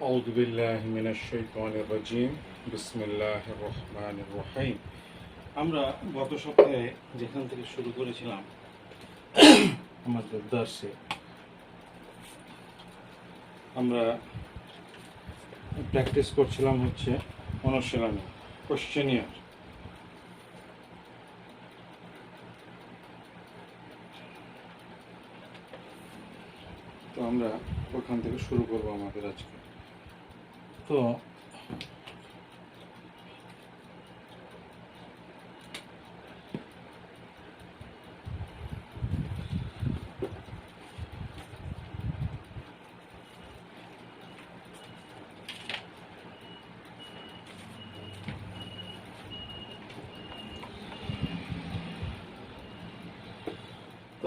আউযু বিল্লাহি মিনাশ শাইতানির রাজিম বিসমিল্লাহির রহমানির রহিম। আমরা গত সপ্তাহে যেখান থেকে শুরু করেছিলাম আমাদের দার্সে, আমরা প্র্যাকটিস করছিলাম হচ্ছে অনুশীলনী কোশ্চেনিয়ার। তো আমরা ওখান থেকে শুরু করবো আমাদের আজকে। তো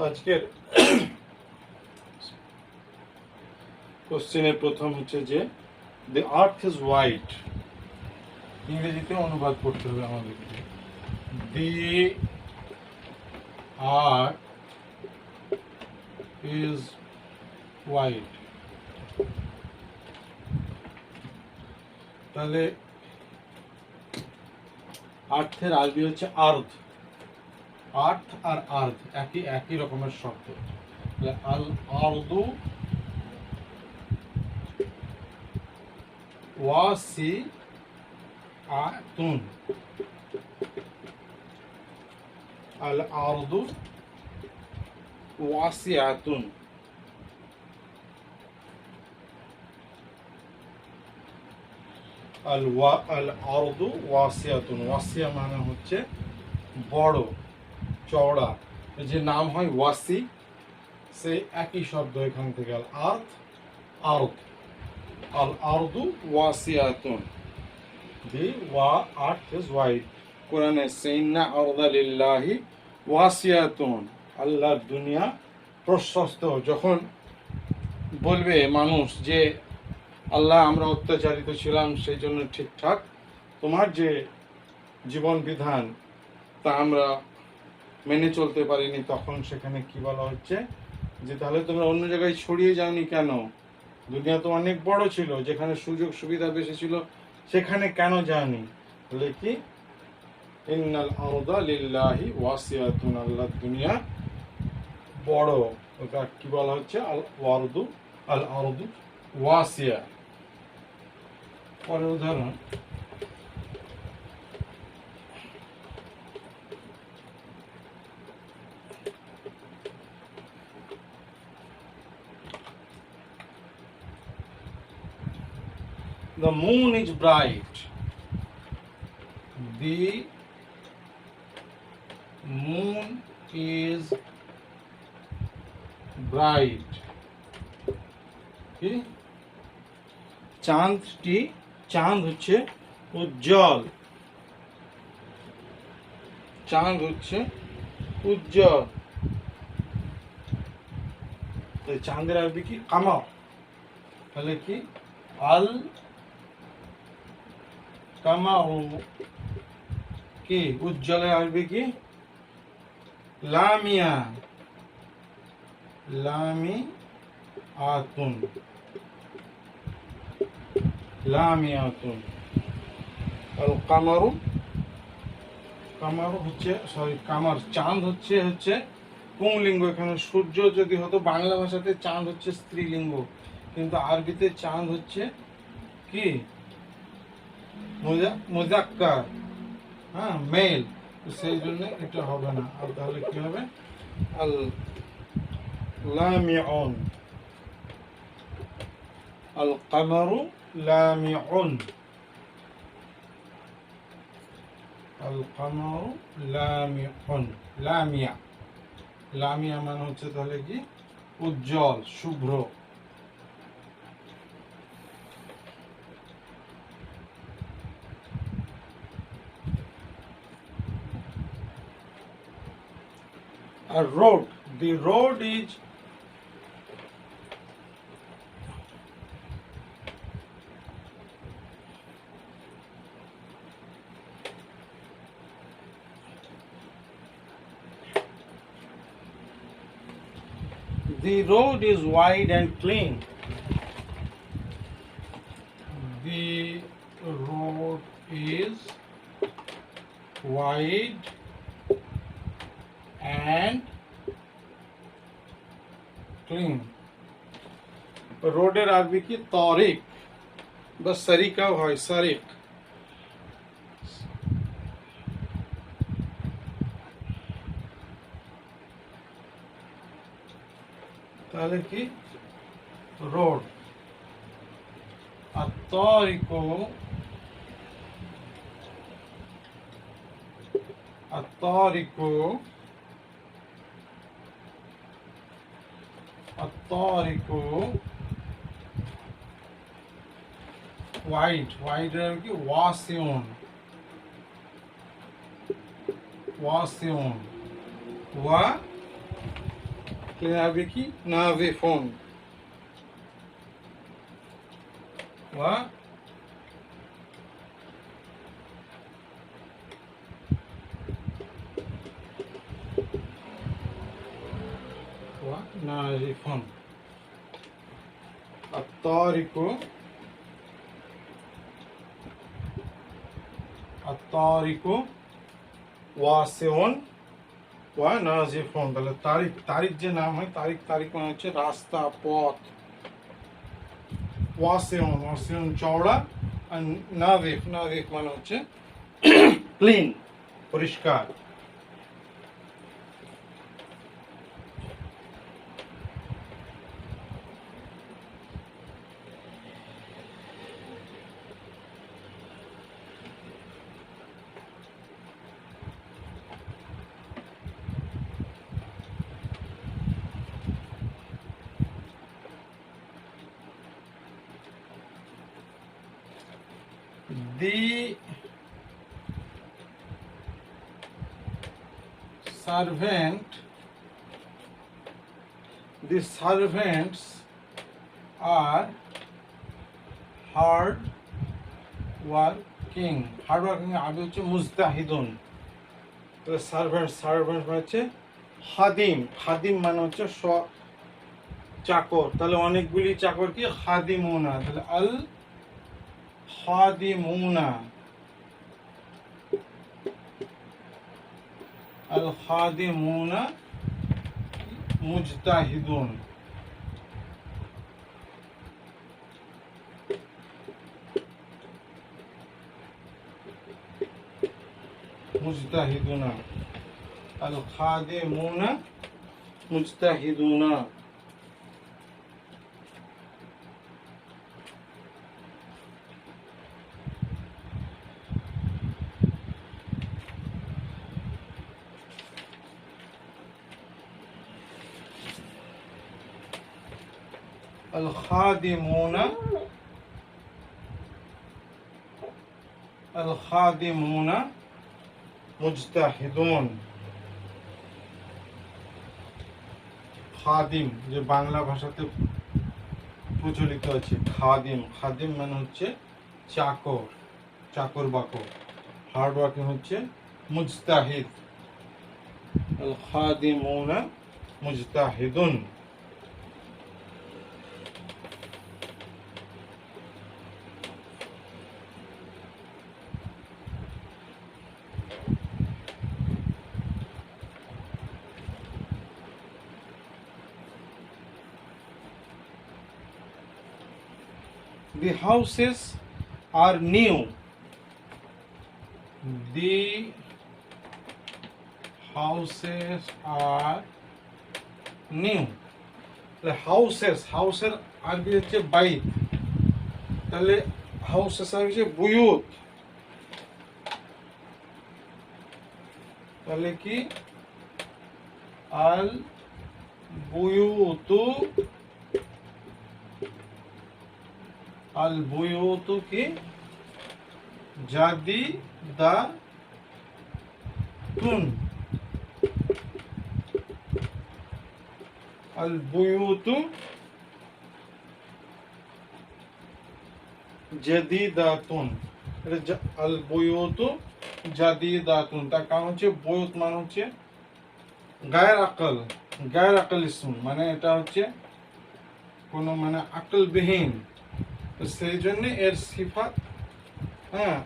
আজকের কোশ্চেনের প্রথম হচ্ছে যে দ্য আর্থ ইজ হোয়াইট। ইংরেজিতে অনুবাদ করতে হবে আমাদেরকে। দি আর্থ ইজ হোয়াইট। তাহলে আর্থের আরবি হচ্ছে আর্থ। আর্থ আর আর্থ একই রকমের শব্দ। আল আরদু ওয়াসিআতুন। আল আরদু ওয়াসিআতুন। আল আরদু ওয়াসিআতুন। ওয়াসিয়া মানে হচ্ছে বড়, চওড়া। যে নাম হয় ওয়াসি, সে একই শব্দ এখান থেকে। আল আর্থ আর্থ। আল আরদু ওয়াসিআতুন। দি আর্থ ইজ হোয়াইট। কোরআনে ইন্না আরদা লিল্লাহি ওয়াসিআতুন। আল্লাহর দুনিয়া প্রশস্ত। যখন বলবে মানুষ যে আল্লাহ আমরা অত্যাচারিত ছিলাম, সেই জন্য ঠিকঠাক তোমার যে জীবন বিধান তা আমরা মেনে চলতে পারিনি, তখন সেখানে কি বলা হচ্ছে যে তাহলে তোমরা অন্য জায়গায় ছড়িয়ে যাওনি কেন? দুনিয়া তো অনেক বড় ছিল, যেখানে সুযোগ সুবিধা বেশি ছিল সেখানে কেন যাওনি? বলে কি ইন্নাল আরদা লিল্লাহি ওয়াসিআতুন। আল্লাহর দুনিয়া বড়। ওটা কি বলা হচ্ছে? আল আরদু ওয়াসিয়া। পরের উদাহরণ, the moon is bright. The moon is bright. কি? চাঁদ হচ্ছে উজ্জ্বল। চাঁদ হচ্ছে উজ্জ্বল। চাঁদের আরবি কি? কামার। তাহলে কি? আল কামারু। কি উজ্জ্বলের আরবি কি? লামিয়া। লামিআতুন। লামিআতুন। আল কামারু। কামারু হচ্ছে কামার। চাঁদ হচ্ছে পুংলিঙ্গ। এখানে সূর্য যদি হতো বাংলা ভাষাতে, চাঁদ হচ্ছে স্ত্রীলিঙ্গ, কিন্তু আরবিতে চাঁদ হচ্ছে কি? মুজাক্কার, হ্যাঁ, মেল। সেই জন্য এটা হবে না। আর তাহলে কি হবে? আল লামিউন। আল কামারু লামিউন। আল কামারু লামিউন। লামিয়া। লামিয়া মানে হচ্ছে তাহলে কি? উজ্জ্বল, শুভ্র। A road. The road is wide and clean. And clean. রোডের আরবি কি তরিক বা সারিকাও হয়, সারিক। তাহলে কি রোড। আত-তারিকু আত-তারিকু আত-তারিকু ওয়াইড, ওয়াইডের কি ওয়াসিউন, ওয়াসিউন। ওয়া হবে কি নাজিফুন, ওয়া ওয়া নাজিফুন। আত-তারিকু আত-তারিকু ওয়াসিউন ওয়া নাজিফুন। তাহলে তারিক, তারিক যে নাম হয়, তারিক, তারিক মানে হচ্ছে রাস্তা, পথ। ওয়াসিউন, ওয়াসিউন চওড়া। আর নাজিফ, নাজিফ মানে হচ্ছে ক্লিন, পরিষ্কার। The servants are hard working। Hard working আগে হচ্ছে মুজতাহিদুন। তাহলে সার্ভেন্ট, সার্ভেন্ট মানে হচ্ছে খাদিম, খাদিম মানে হচ্ছে চাকর। তাহলে অনেকগুলি চাকর কি খাদিমুনা। তাহলে আল খাদিমুনা, আল খাদিমুনা মুজতাহিদুন। মুজতাহিদুনা, আল খাদিমুনা মুজতাহিদুনা। الخادمون الخادمون মুজতাহিদুন। খাদিম যে বাংলা ভাষাতে প্রচলিত আছে, খাদিম, খাদিম মানে হচ্ছে চাকর, চাকর বাকর। হার্ড ওয়ার্কিং হচ্ছে মুজতাহিদ। আল খাদিমুনা মুজতাহিদুন। The houses are new. The houses are new. The houses, houses আরবি হচ্ছে বাইত। তাহলে houses আর হচ্ছে বুয়ুত। তাহলে কি আল বুয়ুতু, আল বুয়ুতু কি জাদিদাতুন। আল বুয়ুতু জাদিদাতুন। আল বুয়ুতু জাদিদাতুন, তার কারণ হচ্ছে বুয়ুত মানে হচ্ছে গায়ের আকল, গায়ের আকল ইসম, মানে এটা হচ্ছে কোনো মানে আকলবিহীন। তো সেই জন্য এর সিফাত, হ্যাঁ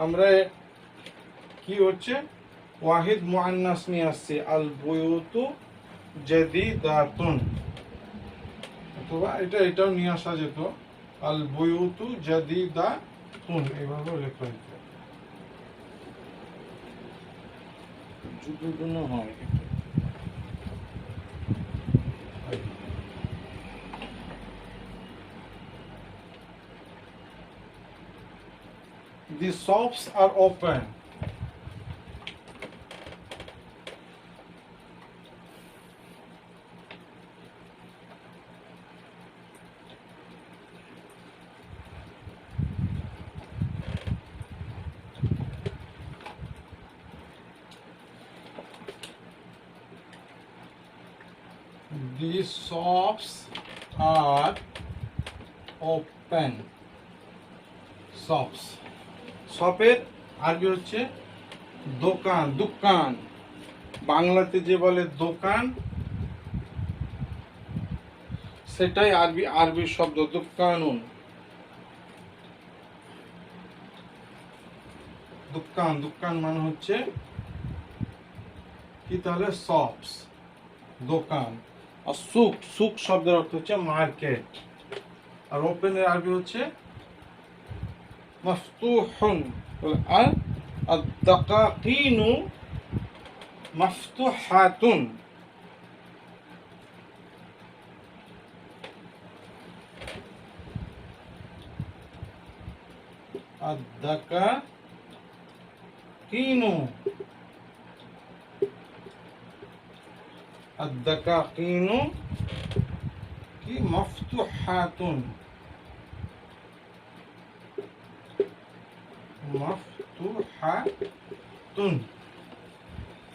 আমরা কি হচ্ছে ওয়াহিদ মুআন্নাস নিয়ে আসছে আল বুয়ুতু জাদিদাতুন, অথবা এটাও নিয়ে আসা যেত আল বুয়ুতু জাদিদাতুন, এভাবে লেখা হইত, যুদ্ধ হয়। The shops are open. The shops are open. Shops. শপের আরবি হচ্ছে দোকান, দোকান। বাংলাতে যে বলে দোকান, সেটাই আরবি শব্দ দোকানুন। দোকান, দোকান মানে হচ্ছে কি তাহলে? শপস, দোকান। আর সুক, সুক শব্দের অর্থ হচ্ছে মার্কেট। আর ওপেনের আরবি হচ্ছে মাফতুহুন। আর আদ-দাকাকিনু মাফতুহাতুন। আদ-দাকাকিনু, আদ-দাকাকিনু কি মাফতুহাতুন, মাফতুহাতুন,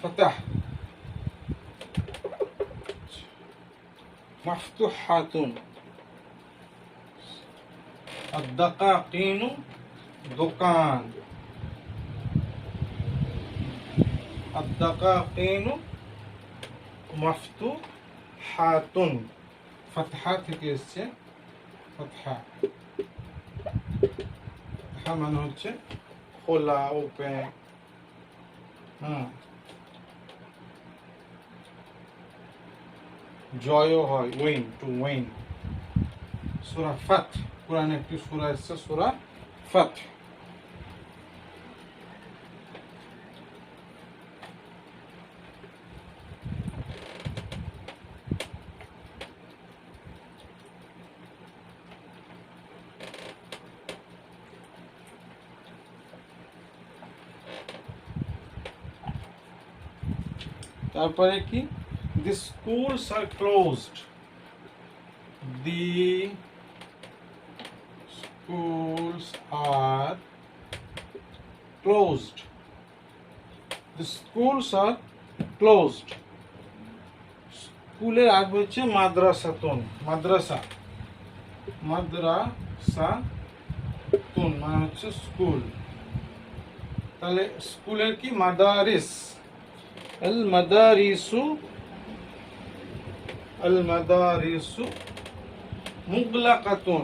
ফাতাহ, মাফতুহাতুন। আদ-দাকাকিনু দোকান, আদ-দাকাকিনু মাফতুহাতুন, ফাতহা থেকে এসছে, ফাতহা। ফাতহা মানে হচ্ছে খোলা, ওপেন। জয়ও হয়, উইন, টু উইন। সূরা ফাত, কোরআনে একটি সূরা এসছে সূরা ফাত। তারপরে কি? The schools are closed. The schools are closed. The schools are closed. স্কুলের আগ হচ্ছে মাদ্রাসাতুন, মাদ্রাসা, মাদ্রাসাতুন মানে হচ্ছে স্কুল। তাহলে স্কুলের কি? মাদারিস। আল মাদারিসু, আল মাদারিসু মুগলাকাতুন।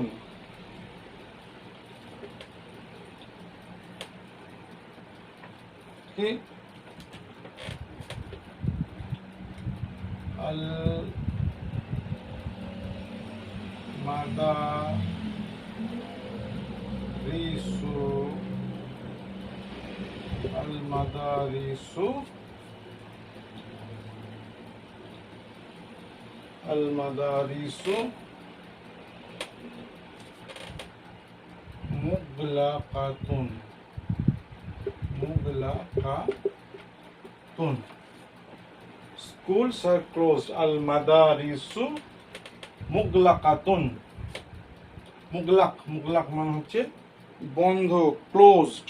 কি? আল মাদারিসু, আল মাদারিসু, আল মাদারিসু মুগলাকাতুন, মুগলাকাতুন। Schools are closed. Al madarisu মুগলাকাতুন। মুগলাক, মুগলাক মানে হচ্ছে বন্ধ, closed.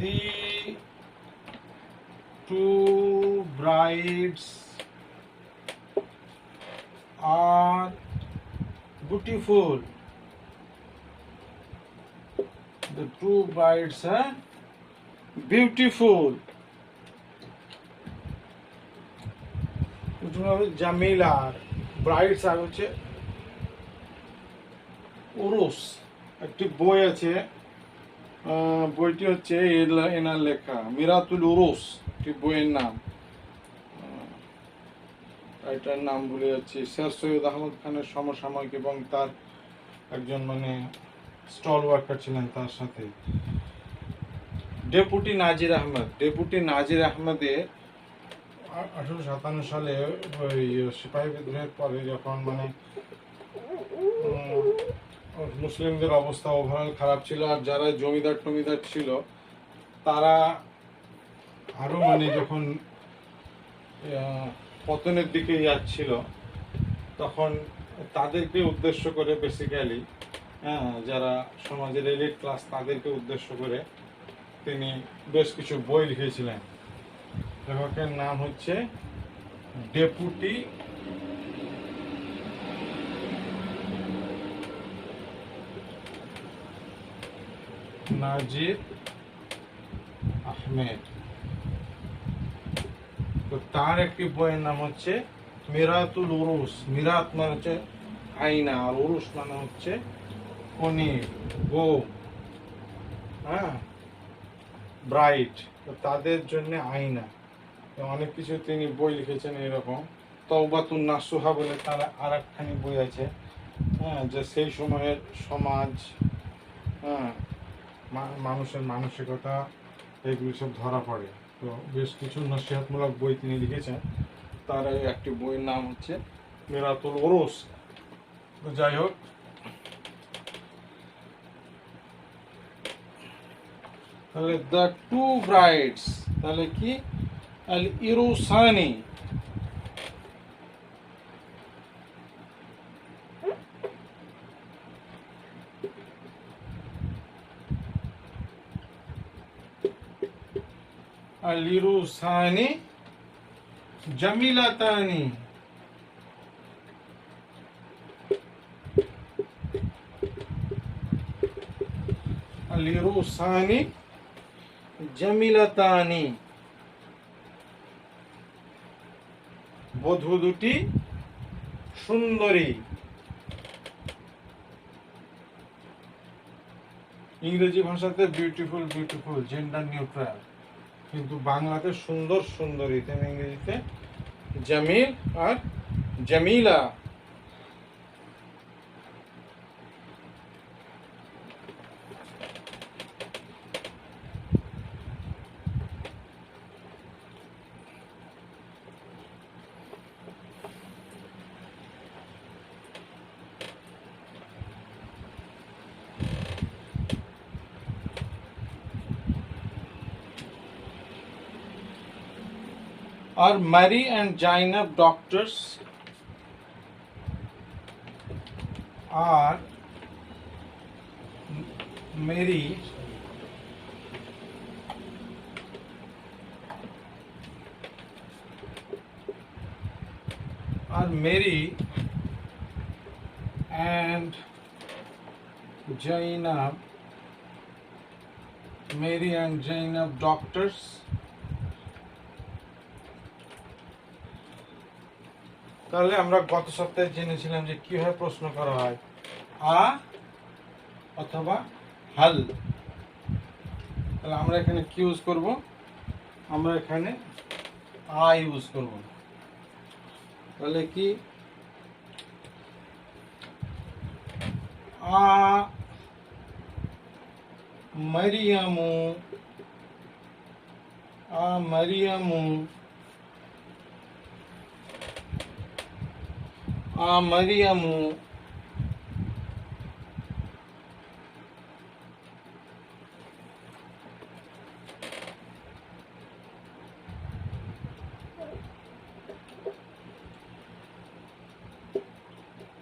The two brides are beautiful. The two brides are beautiful. জামিলা ব্রাইডস আর হচ্ছে উরুস। একটি বই আছে, বইটি হচ্ছে এনার লেখা মিরাতুল উরুস, একটি বইয়ের নাম। এটার নাম ভুলে যাচ্ছি। স্যার সৈয়দ আহমদ খানের সমসাময়িক এবং তার একজন মানে স্টল ওয়ার্কার ছিলেন তার সাথে। ডেপুটি নাজির আহমেদের 1857 সালে ওই সিপাহী বিদ্রোহের পরে যখন মানে মুসলিমদের অবস্থা ওভারঅল খারাপ ছিল, আর যারা জমিদার ছিল তারা আরো মানে যখন পতনের দিকে যাচ্ছিল, তখন তাদেরকে উদ্দেশ্য করে বেসিক্যালি যারা সমাজের এলিট ক্লাস তাদেরকে উদ্দেশ্য করে তিনি বেশ কিছু বই লিখেছিলেন। লেখকের নাম হচ্ছে ডেপুটি নাজির আহমেদ। তো তার একটি বইয়ের নাম হচ্ছে মিরাতুল উরুস। মিরাত মানে হচ্ছে আয়না, আর উরুস মানে হচ্ছে কনের, বউ, ব্রাইট। তো তাদের জন্য আয়না, অনেক কিছু তিনি বই লিখেছেন এরকম। তওবাতুন নাসুহা বলে তার আর একখানি বই আছে, যে সেই সময়ের সমাজ, মানুষের মানসিকতা, এগুলি সব ধরা পড়ে। তো বেশ কিছু নসিহতমূলক বই তিনি লিখেছেন। তার একটি বইয়ের নাম হচ্ছে মিরাতুল উরুস। তো যাই হোক, তাহলে দ্য টু ব্রাইডস, তাহলে কি আল ইরুসানি, আল ইরুসানি জামিলাতানি। আল ইরুসানি জামিলাতানি, বধূ দুটি সুন্দরী। ইংরেজি ভাষাতে বিউটিফুল জেন্ডার নিউট্রাল, কিন্তু বাংলাতে সুন্দর সুন্দরী, তেমনি ইংরেজিতে জামিল আর Jamila. Are Mary and Zainab doctors? Are Mary and Zainab, Mary and Zainab doctors? তাহলে আমরা গত সপ্তাহে জেনেছিলাম যে কিভাবে প্রশ্ন করা হয়, আ অথবা হাল। তাহলে আমরা এখানে কি ইউজ করব? আমরা এখানে আ ইউজ করব। তাহলে কি আ মারিয়ামু, আ মারিয়ামু, মারিয়ামু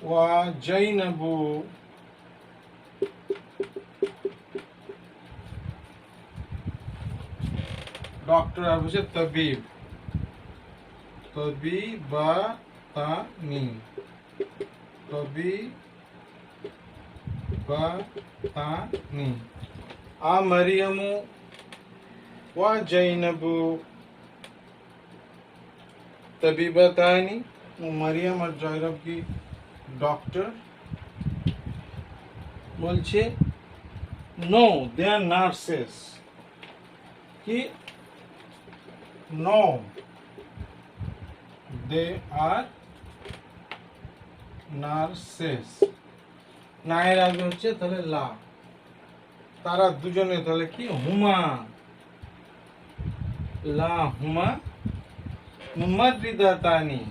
ওয়া জাইনাবু ডক্টর আর হচ্ছে তবিব, তবিবাতানি, তবিবাতানি। মারিয়ামু ওয়া জাইনাবু তবিবাতানি, মারিয়াম আর জয়নব কি ডক্টর? বলছে নো, দে আর নার্সেস। কি? নো, দে আর নার্সেস। না এর আগে হচ্ছে তাহলে লা, তারা দুজনে তাহলে কি হুমা, লা হুমা মুমাররিদাতানি,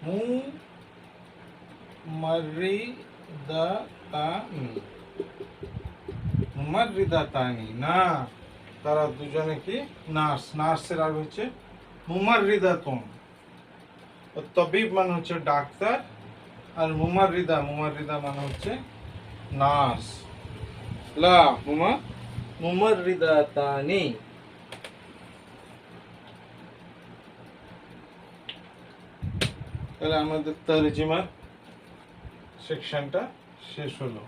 মুমাররিদাতানি, মুমাররিদাতানি না, তারা দুজনে কি নার্স। নার্সের আগে হচ্ছে মুমাররিদাতুন। তবিব মানে হচ্ছে ডাক্তার, আর মুমাররিদা, মুমাররিদা মানে হচ্ছে নার্স। লা হুমা মুমাররিদাতানি। তাহলে আমাদের তরজমার সেকশনটা শেষ হলো।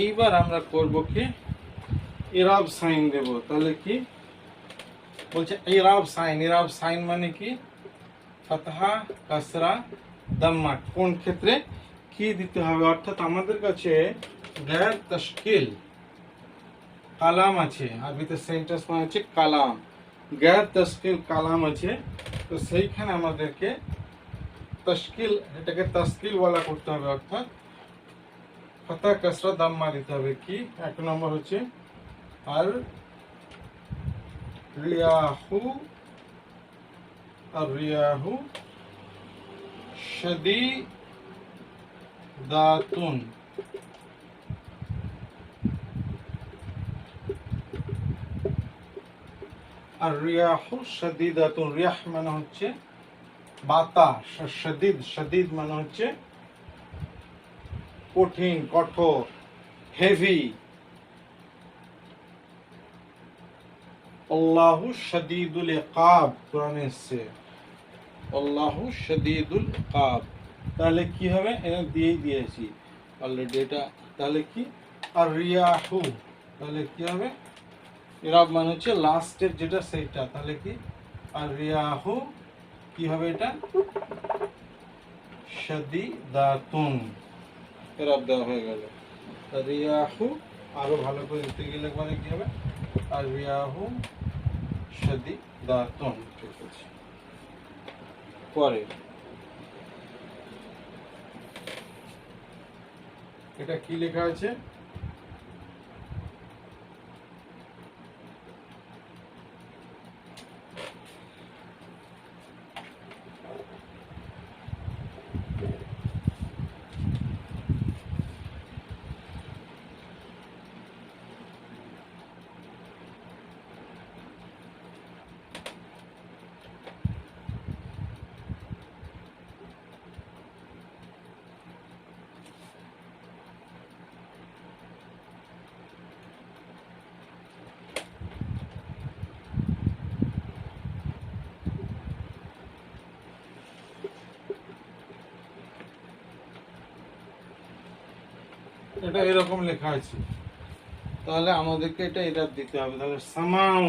এইবার আমরা করব কি ইরাব সাইন দেব। তাহলে কি বলছে ইরাব সাইন? ইরাব সাইন মানে কি ফাতহা, কাসরা, দাম্মা। কোন ক্ষেত্রে কি দিতে হবে? অর্থাৎ আমাদের কাছে গায়ের তশকিল কালাম আছে, আরবিতে সেন্টেন্স মানে হচ্ছে কালাম, গায়ের তশকিল কালাম আছে। তো সেইখানে আমাদেরকে তশকিল, এটাকে তশকিল ওয়ালা করতে হবে, অর্থাৎ ফাতহা, কাসরা, দাম্মা দিতে হবে। কি? এক নম্বর হচ্ছে আর রিয়াহু, আর রিয়াহু শাদীদাতুন, আর রিয়াহু শাদীদাতুন। রিয়াহ মানে হচ্ছে বাতাস, শাদীদ, শাদীদ মানে হচ্ছে কঠিন, কঠোর, হেভি। আল্লাহু শাদীদুল ইকাব, কোরআনে এসেছে আল্লাহু শাদীদুল ইকাব। তাহলে কি হবে? এটা দিয়েই দিয়েছি অলরেডি এটা। তাহলে কি আর রিয়াহু, তাহলে কি হবে? ইরাব মানে হচ্ছে লাস্টের যেটা সেইটা। তাহলে কি আর রিয়াহু কি হবে? এটা শাদীদাতুন, ইরাব দেওয়া হয়ে গেল। রিয়াহু আরো ভালো করে দিতে গেলে মানে কি হবে? আর রিয়াহু শাদীদাতুন। ঠিক আছে, পরে এটা কি লেখা আছে? এটা এরকম লেখা আছে, তাহলে আমাদেরকে এটা এটা দিতে হবে। তাহলে সামাউ,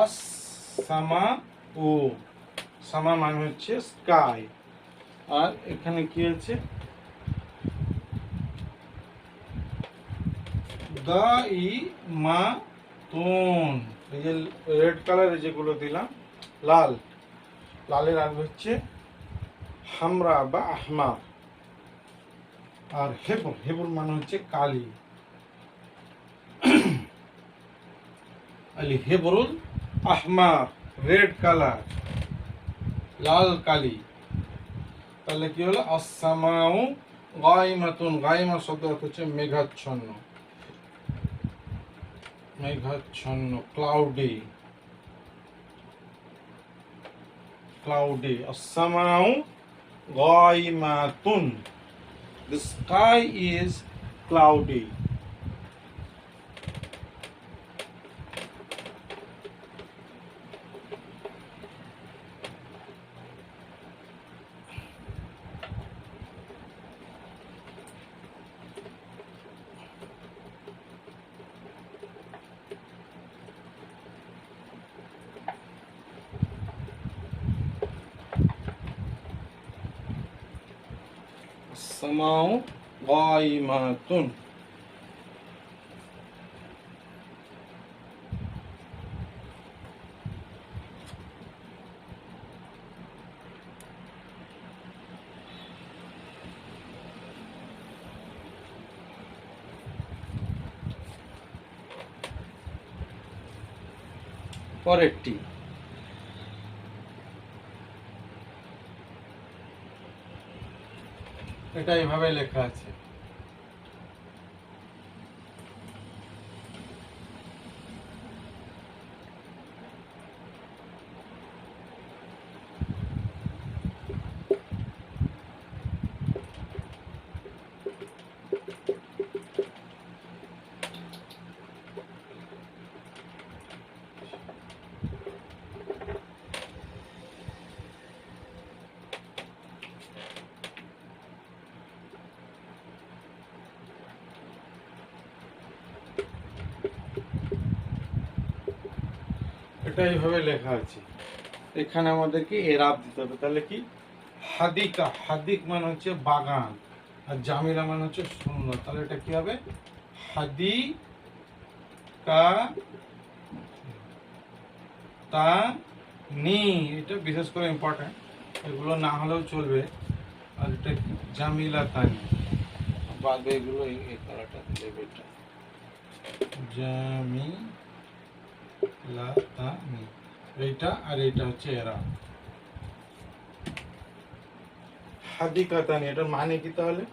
আস সামা ও, সামা মানে হচ্ছে স্কাই, আর এখানে কি আছে? দা ই মা তুন। এই যে রেড কালারে যেগুলো দিলাম, লাল, লালের আগে হচ্ছে হামরা বা আহমার। আর হেবুর, হেবুর মানে হচ্ছে কালি। আল হিবরুল আহমার, রেড কালার, লাল কালি। তাহলে কি হলো? আসসামাউ গায়মাতুন, গায়মা শব্দ অর্থ হচ্ছে মেঘাচ্ছন্ন, মেঘাচ্ছন্ন, ক্লাউডি, ক্লাউডি। আসসামাউ গায়মাতুন, the sky is cloudy. السماء غائمة। পরেরটি, এটা এইভাবে লেখা আছে। এটা এইভাবে লেখা আছে, এখানে আমাদেরকে এরাব দিতে হবে। তাহলে কি? হাদিকা, হাদিক মানে হচ্ছে বাগান, আর জামিলা মানে হচ্ছে সুন্দর। তাহলে এটা কি হবে? হাদিকা তা নি, এটা বিশেষ করে ইম্পর্টেন্ট, এগুলো না হলেও চলবে। আর এটা জামিলা তানি, বাদ এগুলো এই কালারটা দিলে এটা জামিলা তানি, এইটা আর এইটা হচ্ছে এরা। হাদিকাতানি, এটার মানে কি তাহলে?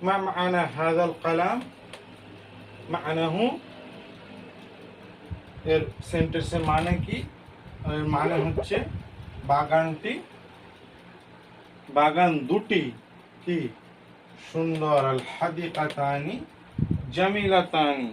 মা মা'না হাযাল কালাম, মা'নাহু, এর সেন্টেন্সের মানে কি? এর মানে হচ্ছে বাগানটি, বাগান দুটি কি সুন্দর। আল হাদিকাতানি জামিলাতানি।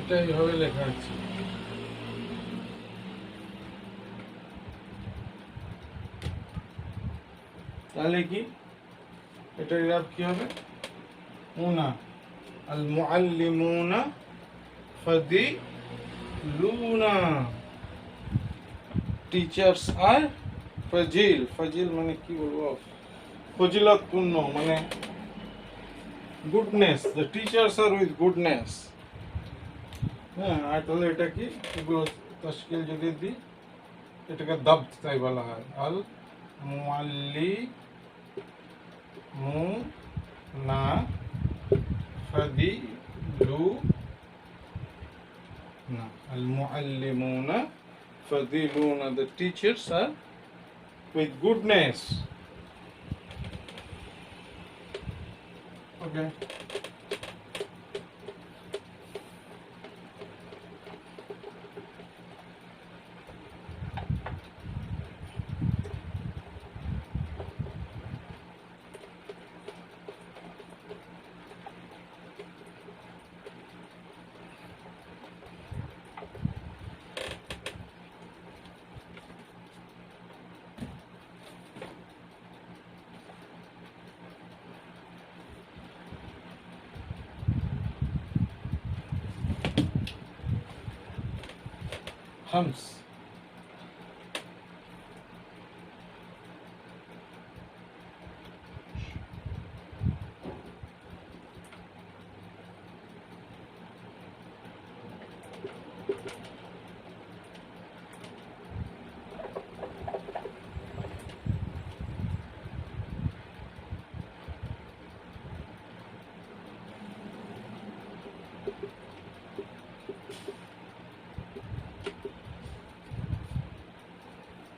এটা এইভাবে লেখা আছে। তাহলে কি এটার ইরাব কি হবে? মুনা, আল মুআল্লিমুনা ফাদিলুনা, টিচার্স আর ফাজিল। ফাজিল মানে কি বলবো? ফজিলতপূর্ণ, মানে goodness. The teachers are with goodness. হ্যাঁ, আর তাহলে এটা কি? এগুলো তশকিল যদি দিই, এটাকে দাবত তাই বলা হয়। আল মুআল্লিমুনা ফাদিলুনা, আল মুআল্লিমুনা ফাদিলুনা, the teachers are with goodness. Okay. খামস।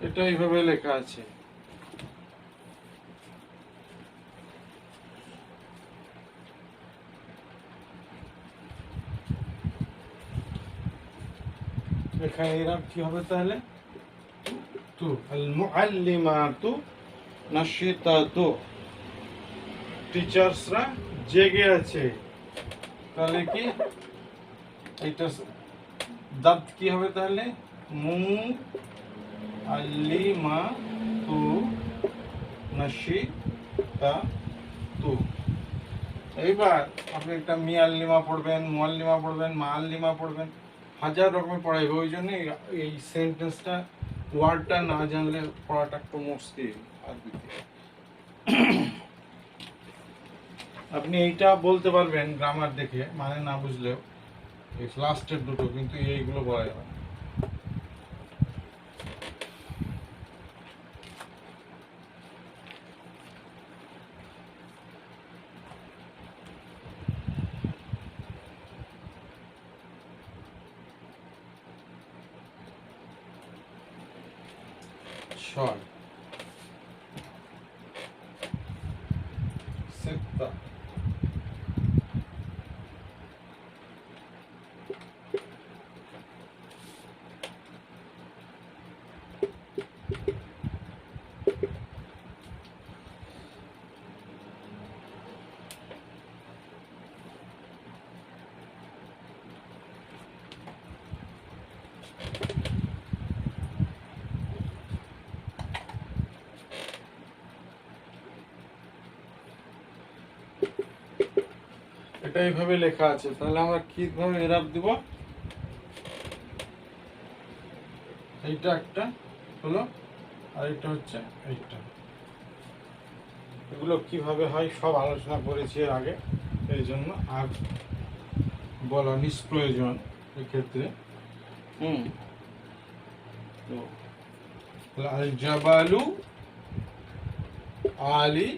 এটা এইভাবে লেখা আছে। এখানে এরকম কি হবে তাহলে? তু আল মুআল্লিমাতু নাশিতাতু, টিচার্সরা জেগে আছে। তাহলে কি এটা দাঁত কি হবে তাহলে? মু আল্লিমাতু নাশিতাতু। এইবার আপনি একটা মিয়াল্লিমা পড়বেন, মুয়াল্লিমা পড়বেন, মাআল্লিমা পড়বেন, হাজার রকমের পড়াইবে। ওই জন্য এই সেন্টেন্সটা ওয়ার্ডটা না জানলে পড়াটা একটু মুশকিল আরবিতে। আপনি এইটা বলতে পারবেন গ্রামার দেখে, মানে না বুঝলেও এই লাস্টের দুটো, কিন্তু এইগুলো বলা যাবে না। ছয়, সিত্তা, এটা এইভাবে লেখা আছে। তাহলে আমরা কিভাবে এরাব দিব? এইটা একটা হলো, আর এটা হচ্ছে এইটা। এগুলো কিভাবে হয় সব আলোচনা করেছি এর আগে, এই জন্য আর বলা নিষ্প্রয়োজন এক্ষেত্রে। তো আল জাবালু আলি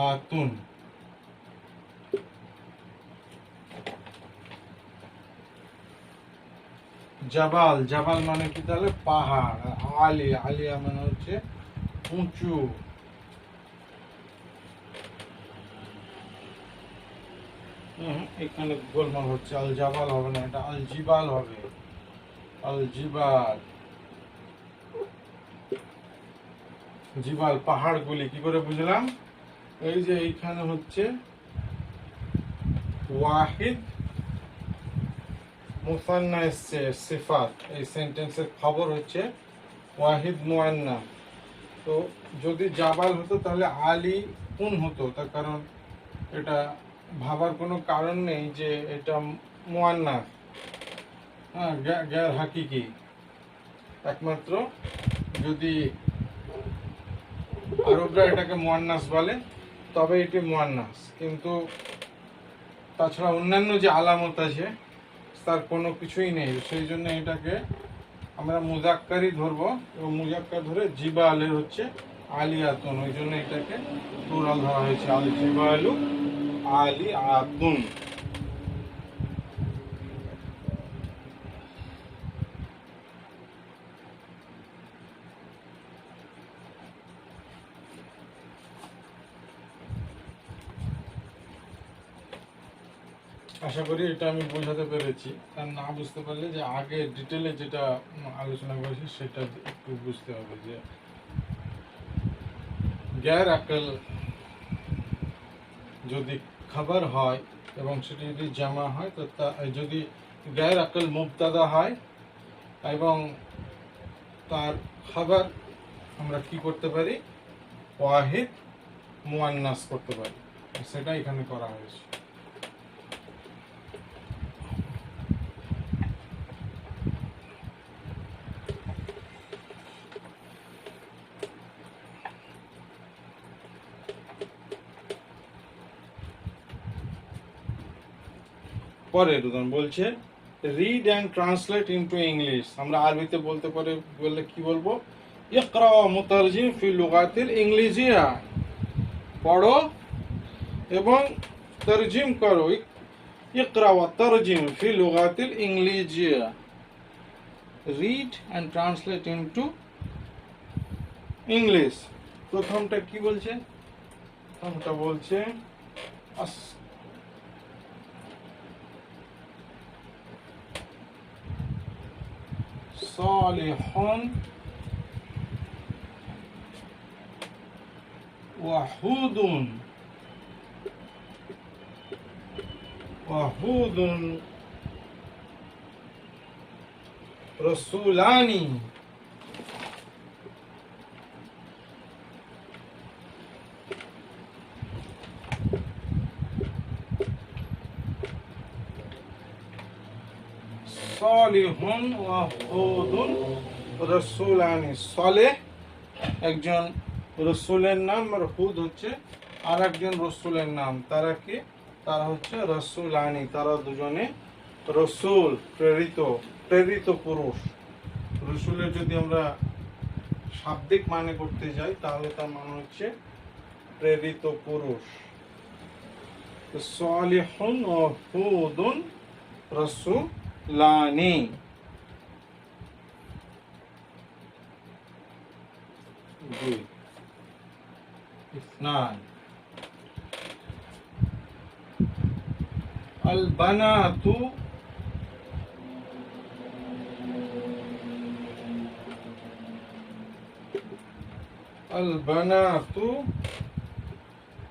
আতুন। জাবাল, জাবাল মানে কি তাহলে? পাহাড়। আলি, আলিয়া মানে হচ্ছে উঁচু। এখানে গোলমাল হচ্ছে, আল জাবাল হবে না, এটা আল জিবাল হবে। আল জিবাল, জিবাল পাহাড়গুলি। কি করে বুঝলাম? এই যে এইখানে হচ্ছে ওয়াহিদ মুসান্না এসছে সিফাত, এই সেন্টেন্সের খবর হচ্ছে ওয়াহিদ মুয়ান্না। তো যদি জাবাল হতো তাহলে আলী কোন হতো, তার কারণ এটা ভাবার কোনো কারণ নেই যে এটা মুয়ান্না, হ্যাঁ, গ্যার হাকিকি। একমাত্র যদি আরবরা এটাকে মুয়ান্নাস বলে তবে এটি মুয়ান্নাস, কিন্তু তাছাড়া অন্যান্য যে আলামত আছে তার কোনো কিছুই নেই। সেই জন্য এটাকে আমরা মুজাক্কারই ধরবো, এবং মুজাক্কার ধরে জিবালের হচ্ছে আলিয়াতুন, ওই জন্য এটাকে প্লুরাল ধরা হয়েছে, আল জিবালু আলিয়াতুন। আশা করি এটা আমি বোঝাতে পেরেছি। আর না বুঝতে পারলে যে আগে ডিটেলে যেটা আলোচনা করেছি সেটা একটু বুঝতে হবে, যে গ্যার আকল যদি খবর হয় এবং সেটি যদি জামা হয়, তো যদি গ্যার আকল মুবতাদা হয় এবং তার খবর আমরা কি করতে পারি? ওয়াহিদ মুয়ান্নাস করতে পারি। সেটা এখানে করা হয়েছে। পরের উদাহরণ বলছে read and translate into English. আমরা আরবিতে বলতে পারে বললে কি বলবো? ইকরা মুতারজিম ফি লুগাতিল ইংলিজিয়া, পড়ো এবং তরজিম করো। ইকরা ওয়া তরজিম ফি লুগাতিল ইংলিজিয়া, read and translate into English. প্রথমটা কি বলছে? প্রথমটা বলছে সালিহুন ওয়া হুদুন রাসূলানি। সালিহুন ওয়া হুদুন রাসূলানি। সালেহ একজন রসুলের নাম, আর হুদ হচ্ছে আর একজন রসুলের নাম। তারা কি? তারা হচ্ছে রসুলানি, তারা দুজনে রসুল, প্রেরিত পুরুষ। রসুলের যদি আমরা শাব্দিক মানে করতে যাই তাহলে তার মানে হচ্ছে প্রেরিত পুরুষ। সালিহুন ও হুদুন রাসূলানি। দুই اثنان البنات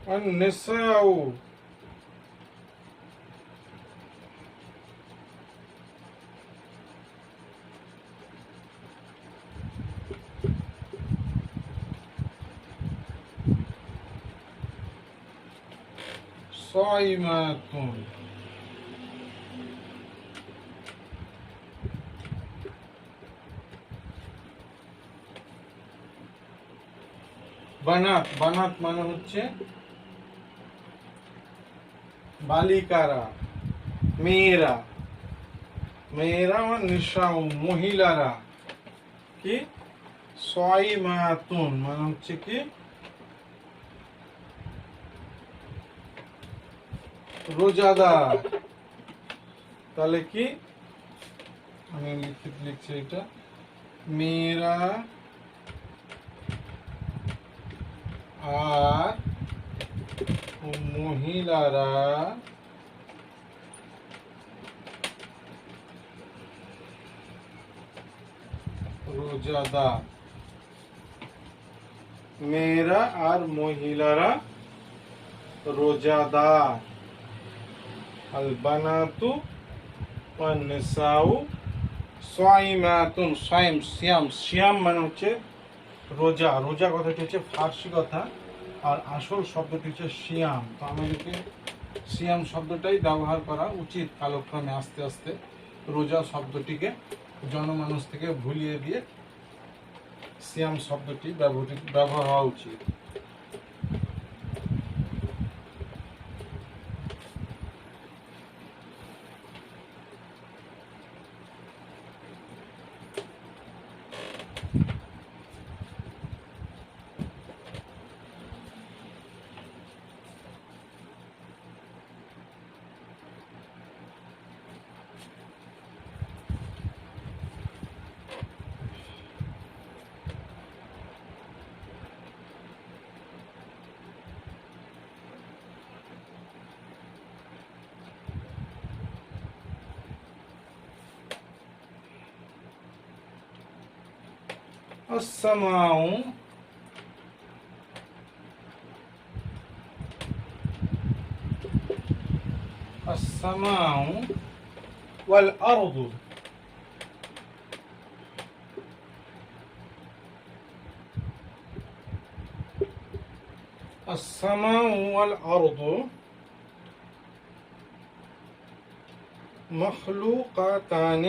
والنساء صائمات। বানাত মানে হচ্ছে বালিকারা, মেয়েরা। আমার নিশাও মহিলারা। কি? সাইমাতুন মানে হচ্ছে কি রোজাদার। তাহলে কি আমি লিখছি এটা, মেয়েরা আর মহিলারা রোজাদার। মেয়েরা আর মহিলারা রোজাদার। আল বানাতু ওয়ান নিসাউ সাইমাতুন। সিয়াম মানে হচ্ছে রোজা। কথাটি হচ্ছে ফার্সি কথা, আর আসল শব্দটি হচ্ছে সিয়াম। তো আমাদেরকে সিয়াম শব্দটাই ব্যবহার করা উচিত কালক্রমে, আস্তে আস্তে রোজা শব্দটিকে জনমানুষ থেকে ভুলিয়ে দিয়ে সিয়াম শব্দটি ব্যবহার হওয়া উচিত। السماء والأرض السماء والأرض مخلوقتان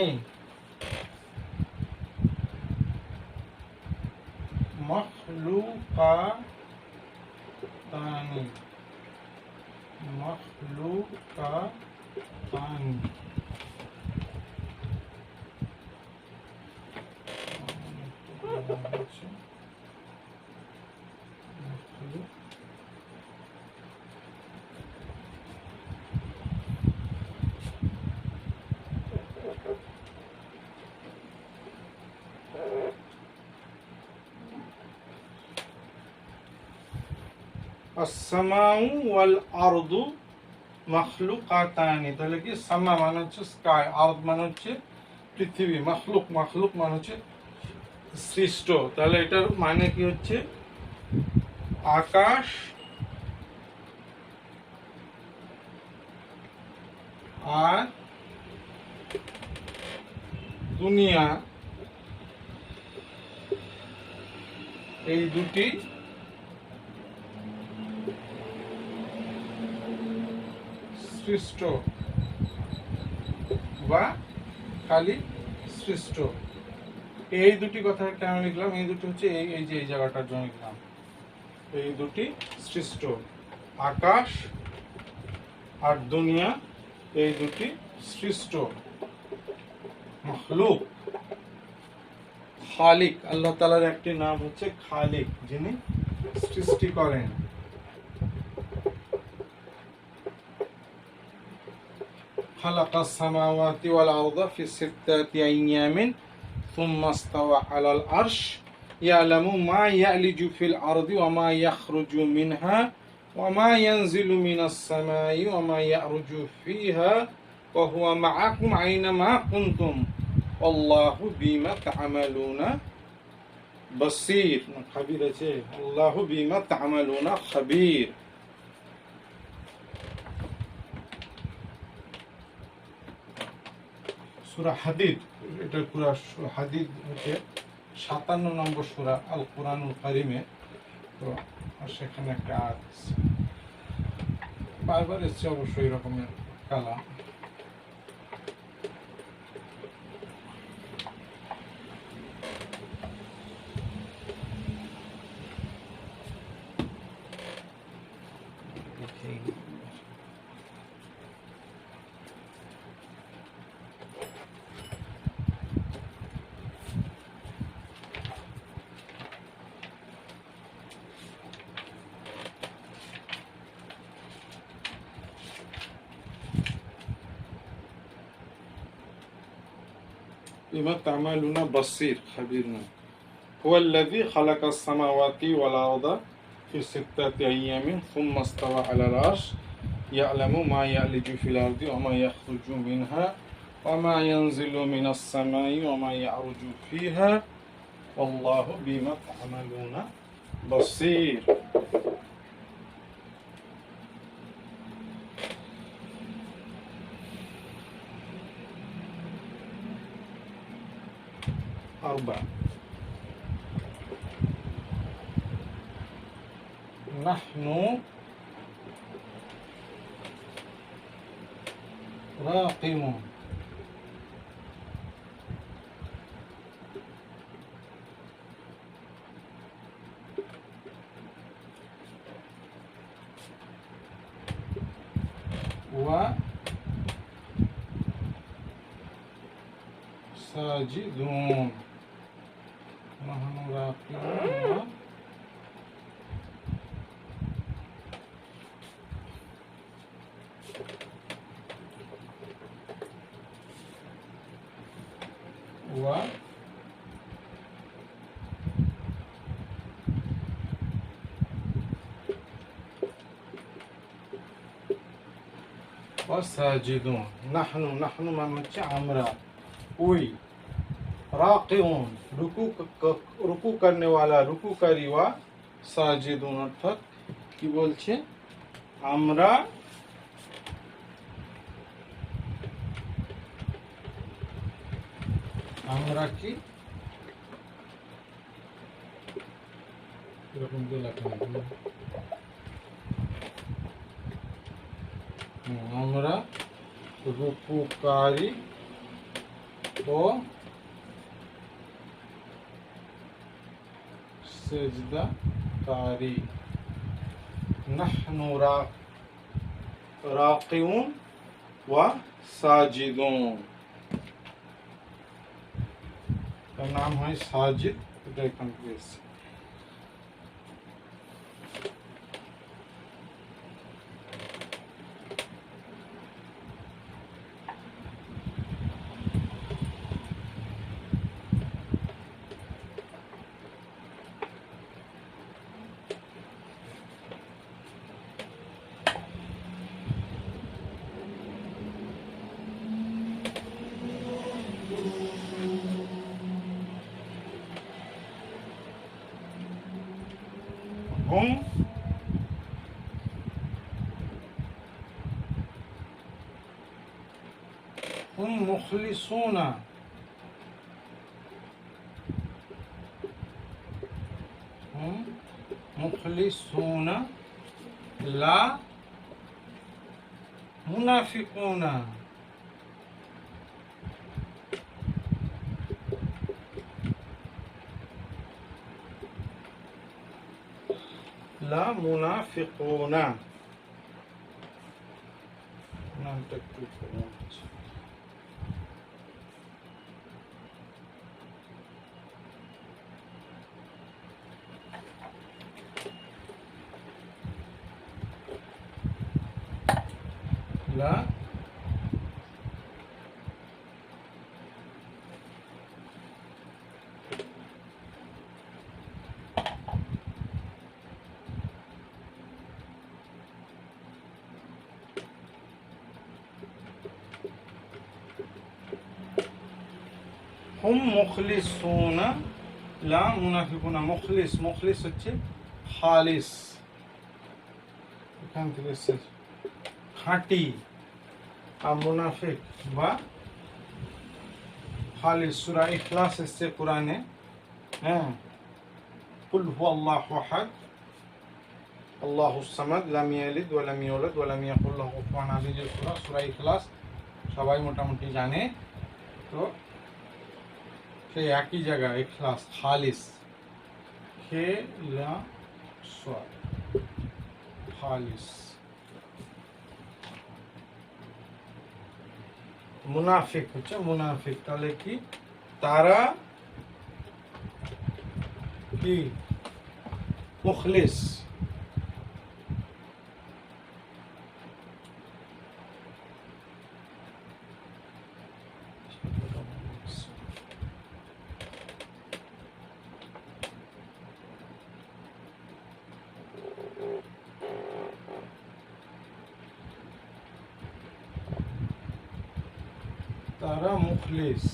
আসসামাউ ওয়াল আরদু মাখলুকাতানি, তাহলে কি সামা মানে হচ্ছে স্কাই, আরদ মানে হচ্ছে পৃথিবী, মাখলুক মাখলুক মানে হচ্ছে সৃষ্ট। তাহলে এটার মানে কি হচ্ছে আকাশ আর দুনিয়া এই দুটি সৃষ্ট বা খালি সৃষ্ট। এই দুটি কথা কেন লিখলাম, এই দুটি হচ্ছে এই যে এই জায়গাটার জন্য লিখলাম, এই দুটি সৃষ্ট, আকাশ আর দুনিয়া এই দুটি সৃষ্ট। মাখলুক, খালিক, আল্লাহ তাআলার একটি নাম হচ্ছে খালিক, যিনি সৃষ্টি করেন। খালাকাস সামাওয়াতি ওয়াল আরদা ফি সিত্তাতি আইয়ামিন সুম্মা ইসতাওয়া আলাল আরশ ইয়ালামু মা ইয়ালিজু ফিল আরদি ওয়া মা ইয়াখরুজু মিনহা ওয়া মা ইয়ানজিলু মিনাস সামাই ওয়া মা ইয়ারজু ফিহা ওয়া হুয়া মাআকুম আইনামা কুনতুম আল্লাহু বিমা তা'মালুনা বাসীর। খাবির আছে, আল্লাহু বিমা তা'মালুনা খাবির। সূরা হাদিদ, এটা পুরা হাদিদ হচ্ছে 57 নম্বর সূরা আল কুরআনুল কারীমে। তো সেখানে একটা আয়াত আছে, বারবার এসছে অবশ্যই এরকমের কালাম। بما تعملون بصير خبيرنا. هو الذي خلق السماوات والأرض في 6 أيام ثم استوى على العرش يعلم ما يلج في الأرض وما يخرج منها وما ينزل من السماء وما يعرج فيها والله بما تعملون بصير. أربعة. نحن راقمون وساجدون. نحن راقمون وساجدون. نحن মানে হচ্ছে আমরা, ওই, রাকিউন রুকু করনে ওয়ালা রুকুকারী, ওয়া সাজিদুন অর্থাৎ কি বলছে, আমরা কি এরকম দিয়ে লেখা, আমরা রুকুকারী ও সেজদাকারী। নাহনু রাকিউন ওয়া সাজিদুন, তার নাম হয় সাজিদ, এটা এখান থেকে এসেছে। হুম হুম মুখলিসুনা, হুম মুখলিসুনা লা মুনাফিকুনা, লা মুনাফিকুনা, নামটা একটু কম হচ্ছে। লা হুম মুখলিসুনা লা মুনাফিকুনা, মুখলিস, মুখলিস হচ্ছে খালিস, এখান থেকে এসেছে খাঁটি, আর মুনাফিক বা খালিস সূরা ইখলাস এসেছে কোরআনে। হ্যাঁ, কুল হুয়াল্লাহু আহাদ আল্লাহুস সামাদ লাম ইয়ালিদ ওয়া লাম ইউলাদ ওয়া লাম ইয়াকুল লাহু কুফুয়ান আহাদ, যে সূরা, সূরা ইখলাস সবাই মোটামুটি জানে। তো সেই একই জায়গা ইখলাস, খালিস, খে লা সাদ, খালিস। মুনাফিক হচ্ছে মুনাফিক, তাহলে কি তারা কি মুখলিস, তারা মুখলিস,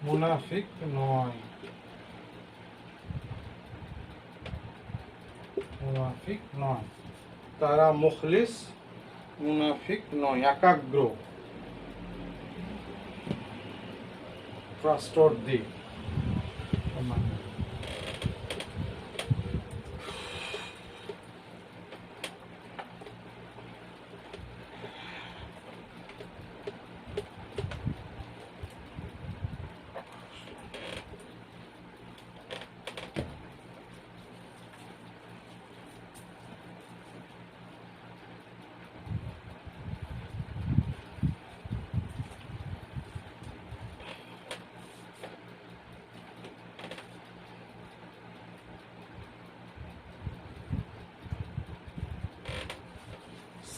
মুনাফিক নয়, মুনাফিক নয়, তারা মুখলিস মুনাফিক নয়, একাগ্র, ট্রাস্টওয়ার্দি।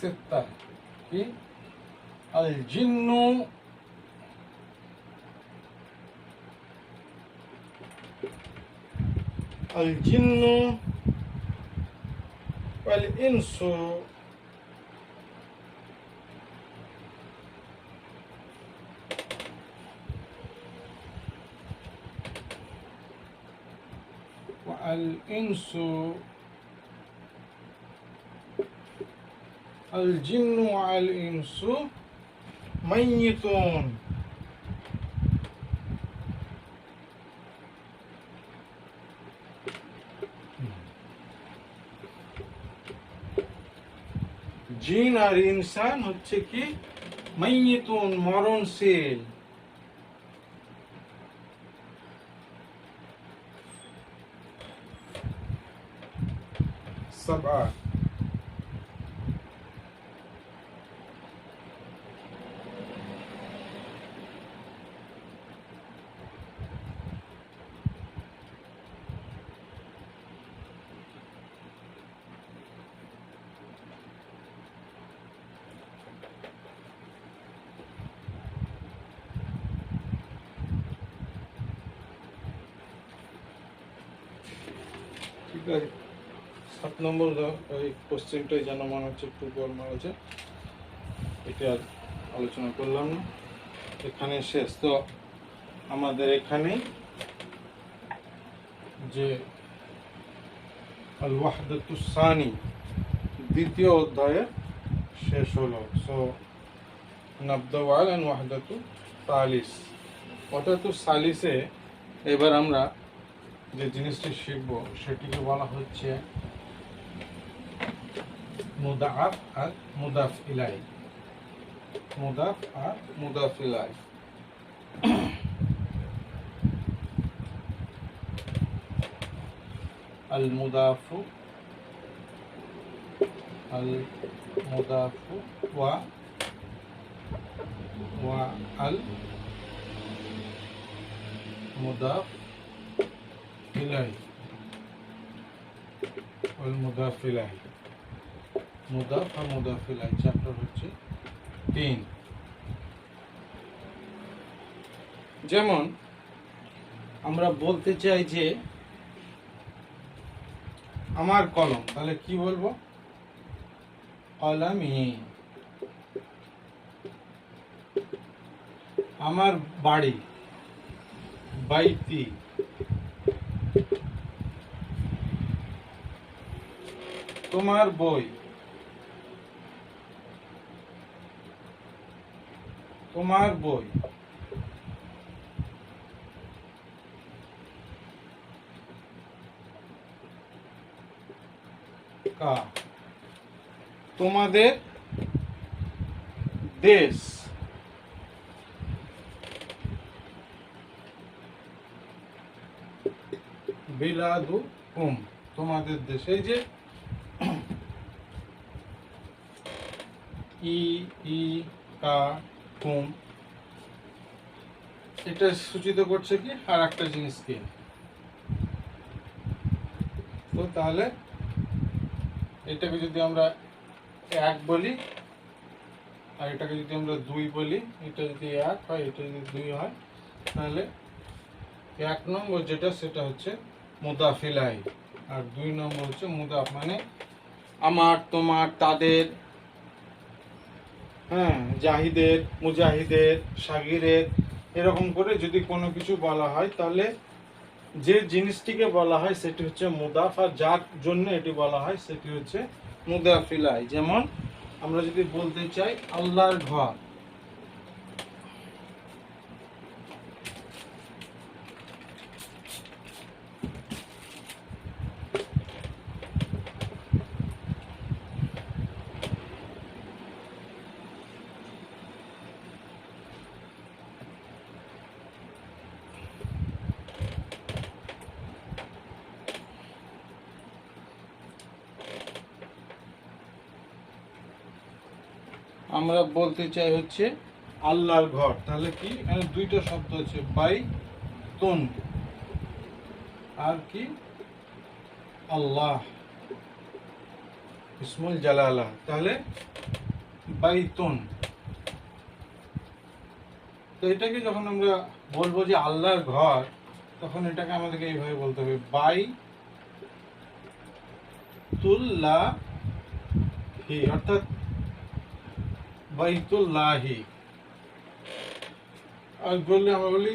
ستة কি আল জিন্নু الجن والإنس والإنس الجن والإنس ميتون জিন আর ইনসান হচ্ছে কি মাইয়িতুন, মরণশীল। সাবআ ঠিক আছে, 7 নম্বর ওই কোশ্চেনটাই যেন মনে হচ্ছে একটু গোলমাল আছে, এটা আর আলোচনা করলাম না, এখানে শেষ। তো আমাদের এখানে যে আল ওয়াহদাতুস সানি দ্বিতীয় অধ্যায়ের শেষ হলো। সো নাবদাউ আলা ওয়াহদাতু সালিস, ওয়াহদাতু সালিসে এবার আমরা যে জিনিসটি শিখব সেটিকে বলা হচ্ছে মুদাফ আর মুদাফ ইলাই। মুদাফ আর মুদাফ ইলাই। আল মুদাফু ওয়া আল মুদাফ ইলাই। মুদাফ ইলাই, মুদাফ আর মুদাফ ইলাই চ্যাপ্টার হচ্ছে 3। যেমন আমরা বলতে চাই যে আমার কলম, তাহলে কি বলবো? কলমি। আমার বাড়ি, বাইতি। তোমার বই, তোমার বই। কা, তোমাদের দেশ, বিলাদু কুম, তোমাদের দেশ। এই যে ই ই কা কুম, এটা সূচিত করছে কি আর একটা জিনিসকে। তো তাহলে এটাকে যদি আমরা 1 বলি আর এটাকে যদি আমরা 2 বলি, এটা যদি 1 হয় এটা যদি 2 হয়, তাহলে 1 নম্বর যেটা সেটা হচ্ছে মুদাফ ইলাই, আর 2 নম্বর হচ্ছে মুদাফ, মানে আমার, তোমার, তাদের, হ্যাঁ, জাহিদের, মুজাহিদের, সাগিরের, এরকম করে যদি কোনো কিছু বলা হয় তাহলে যে জিনিসটিকে বলা হয় সেটি হচ্ছে মুদাফ, আর যার জন্য এটি বলা হয় সেটি হচ্ছে মুদাফ ইলাই। যেমন আমরা যদি বলতে চাই আল্লাহর ঘর, আমরা বলতে চাই হচ্ছে আল্লাহর ঘর, তাহলে কি এখানে 2টা শব্দ আছে, বাইতুন আর কি আল্লাহ, ইসমুল জালালা, তাহলে বাইতুন। তো এটাকে যখন আমরা বলবো যে আল্লাহর ঘর, তখন এটাকে আমাদেরকে এইভাবে বলতে হবে, বাইতুল্লাহি, অর্থাৎ বাইতুল্লাহি। আর বললে আমরা বলি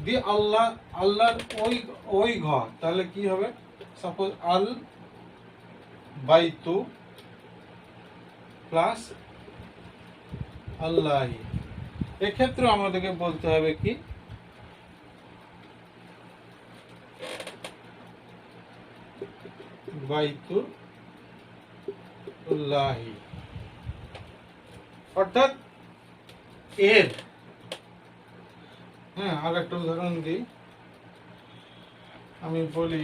দি আল্লাহ, আল্লাহর ওই ঘর, তাহলে কি হবে? সাপোজ আল বাইতু প্লাস আল্লাহি, এক্ষেত্রে আমাদেরকে বলতে হবে কি বাইতুল্লাহি, অর্থাৎ এর। হ্যাঁ, আর একটা উদাহরণ দিই, আমি বলি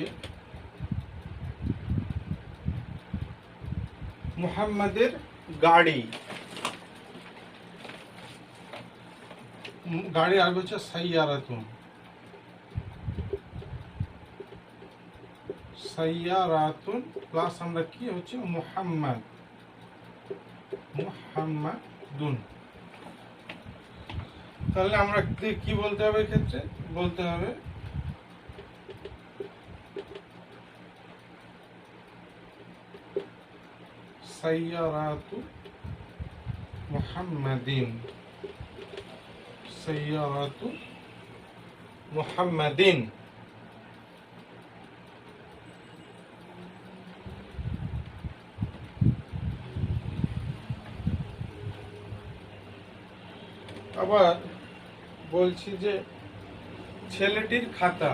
মুহাম্মাদের গাড়ি, গাড়ি আর হচ্ছে সাইয়ারাতুন, সাইয়ারাতুন প্লাস আমরা কি হচ্ছে মুহাম্মাদুন। তাহলে আমরা কি বলতে হবে? এক্ষেত্রে বলতে হবে সাইয়ারাতু মুহাম্মাদিন, সাইয়ারাতু মুহাম্মাদিন। আবার বলছি যে ছেলেটির খাতা,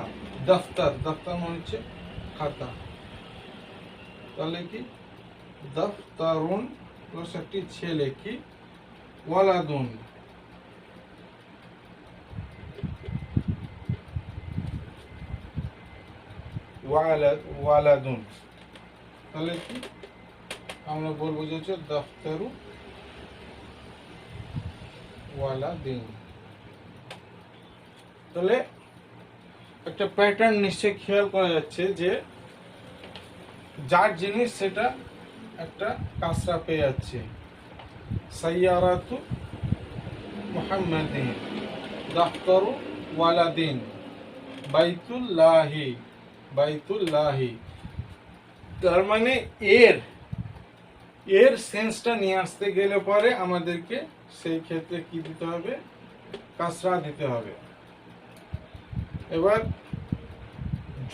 দফতর, দফতর মানে হচ্ছে খাতা, তাহলে কি দফতারুন প্লাস একটি ছেলে কি ওয়ালাদুন, ওয়ালাদুন, তাহলে কি আমরা বলবো যে হচ্ছে দফতারু ওয়ালাদিন। তাহলে একটা প্যাটার্ন নিশ্চয়ই খেয়াল করা যাচ্ছে যে যার জিনিস সেটা একটা কাসরা পেয়ে যাচ্ছে। সাইয়ারাতু মুহাম্মাদিন, দফতরু ওয়ালাদিন, বাইতুল্লাহি, বাইতুল্লাহি। তার মানে এর সেন্সটা নিয়ে আসতে গেলে পরে আমাদেরকে সেই ক্ষেত্রে কি দিতে হবে, কাসরা দিতে হবে। এবার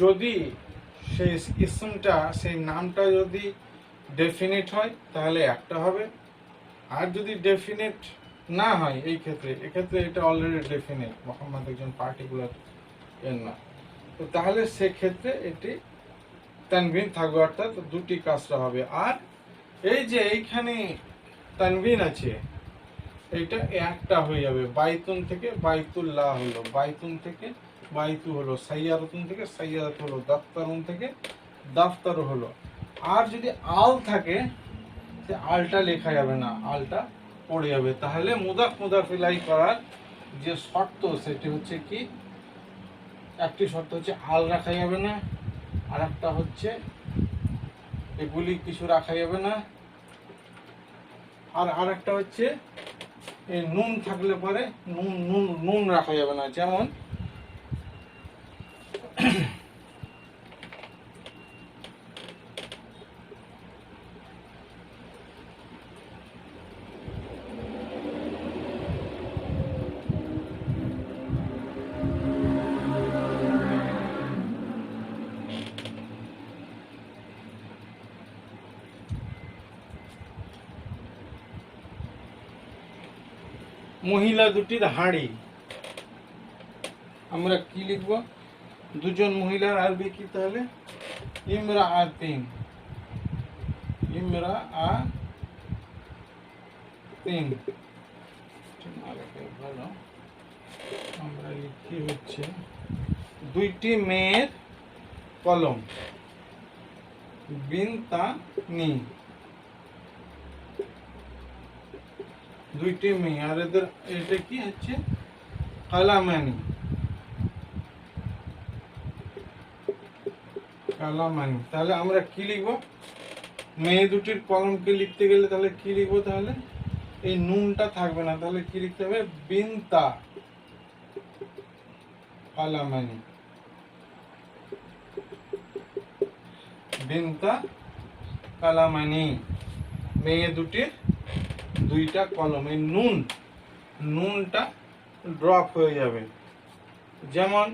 যদি সেই ইসমটা, সেই নামটা যদি ডেফিনিট হয় তাহলে একটা হবে, আর যদি ডেফিনিট না হয় এক্ষেত্রে এটা অলরেডি ডেফিনিট, মোহাম্মদ একজন পার্টিকুলার এর না, তো তাহলে সেক্ষেত্রে এটি তানবিন থাকবে, অর্থাৎ দুটি কাসরা হবে। আর এই যে এইখানে তানবিন আছে এইটা একটা হয়ে যাবে, বাইতুন থেকে বাইতুল্লাহ হলো, বাইতুন থেকে বাইতু হলো, সাইয়ারাতুন থেকে সাইয়ারাত হলো, দফতারুন থেকে দফতার হলো। আর যদি আল থাকে সে আলটা লেখা যাবে না, আলটা পড়ে যাবে। তাহলে মুদাফ মুদাফ ইলাইহি করার যে শর্ত সেটি হচ্ছে কি, একটি শর্ত হচ্ছে আল রাখা যাবে না, আর একটা হচ্ছে এগুলি কিছু রাখা যাবে না, আর আরেকটা হচ্ছে এই নুন থাকলে পরে নুন রাখা যাবে না। যেমন মহিলা দুটির হাঁড়ি, আমরা কি লিখব, দুজন মহিলার আরবি কি তাহলে ইমরাআতিন, ইমরাআতিন। ভালো আমরা লিখি হচ্ছে দুইটি মেয়ের কলম, বিনতানি, দুইটি মেয়ে, আর এদের এটা কি হচ্ছে কালামানি, কালামানি। তাহলে আমরা কি লিখবো, মেয়ে দুটির কলমকে লিখতে গেলে তাহলে কি লিখবো, তাহলে এই নুনটা থাকবে না, তাহলে কি লিখতে হবে, বিনতা কালামানি, বিনতা কালামানি, মেয়ে দুটির দুইটা কলম, এই নুনটা ড্রপ হয়ে যাবে। যেমন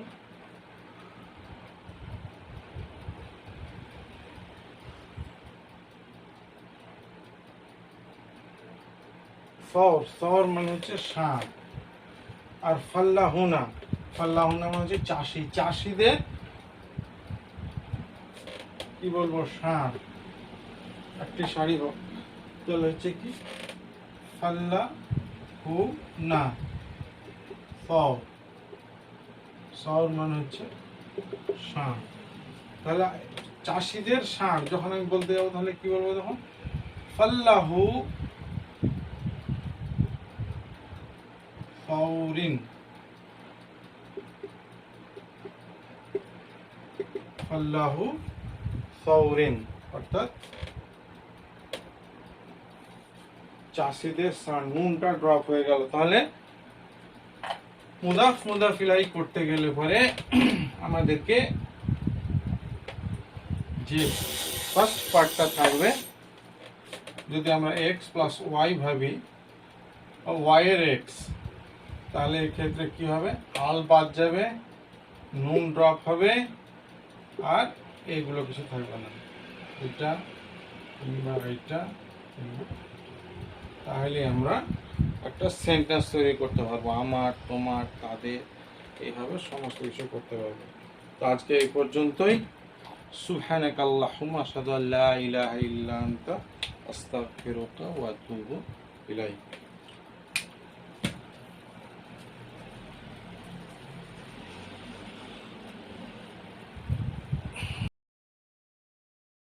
সর মানে হচ্ছে ষাঁড়, আর ফাল্লাহুনা মানে হচ্ছে চাষি, চাষিদের কি বলবো ষাঁড়, একটি শাড়ি তাহলে হচ্ছে কি ফাল্লাহুনা, সর মানে হচ্ছে ষাঁড়। তাহলে চাষিদের ষাঁড় যখন আমি বলতে যাবো তাহলে কি বলবো, তখন ফাল্লাহু ফাউরিন, ফাল্লাহু ফাউরিন, অর্থাৎ চাষিদের ষাঁড়, নুনটা ড্রপ হয়ে গেল। তাহলে মুদাফ মুদাফ ইলাইহি করতে গেলে পরে আমাদেরকে যে ফার্স্ট পার্টটা থাকবে যদি আমরা এক্স প্লাস ওয়াই ভাবি, ওয়াই এর এক্স, তাহলে এক্ষেত্রে কি হবে, আল বাদ যাবে, নুন ড্রপ হবে, আর এইগুলো কিছু থাকবে না, এটা কিংবা এটা কিংবা, তাহলে আমরা একটা সেন্টেন্স তৈরি করতে পারবো, আমার, তোমার, তাদের, এইভাবে সমস্ত কিছু করতে পারবো। তো আজকে এই পর্যন্তই। সুবহানাকা আল্লাহুম্মা আশহাদু আল্লা ইলাহা ইল্লা আনতা আস্তাগফিরুকা ওয়া আতুবু ইলাইক।